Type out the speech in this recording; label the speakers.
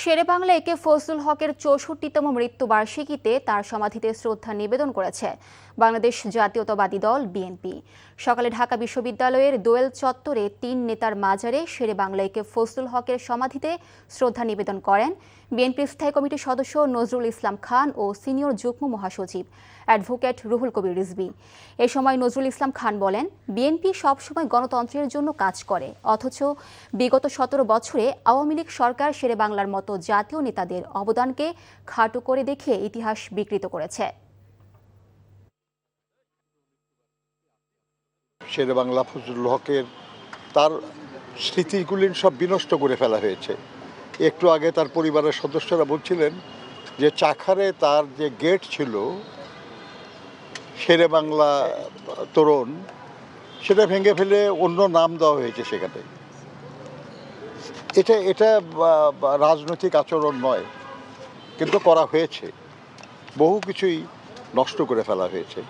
Speaker 1: শেরেবাংলা একে ফজলুল হকের ৬৪তম মৃত্যুবার্ষিকীতে তার সমাধিতে শ্রদ্ধা নিবেদন করেছে বাংলাদেশ জাতীয়তাবাদী দল বিএনপি। সকালে ঢাকা বিশ্ববিদ্যালয়ের দোয়েল চত্বরে ৩ নেতার মাজারে শেরেবাংলা একে ফজলুল হকের সমাধিতে শ্রদ্ধা নিবেদন করেন বিএনপির স্থায়ী কমিটির সদস্য নজরুল ইসলাম খান ও সিনিয়র যুগ্ম মহাসচিব অ্যাডভোকেট রুহুল কবির রিজভী। এ সময় নজরুল ইসলাম খান বলেন, বিএনপি সবসময় গণতন্ত্রের জন্য কাজ করে, অথচ বিগত ১৭ বছরে আওয়ামী লীগ সরকার শেরেবাংলার মতো জাতীয় নেতাদের অবদানকে খাটো করে দেখে ইতিহাস বিকৃত করেছে।
Speaker 2: শেরেবাংলা ফজলুল হকের তার স্মৃতিগুলি সব বিনষ্ট করে ফেলা হয়েছে। একটু আগে তার পরিবারের সদস্যরা বলছিলেন যে চাখারে তার যে গেট ছিল শেরেবাংলা তোরণ, সেটা ভেঙে ফেলে অন্য নাম দেওয়া হয়েছে সেখানে। এটা রাজনৈতিক আচরণ নয়, কিন্তু করা হয়েছে। বহু কিছুই নষ্ট করে ফেলা হয়েছে।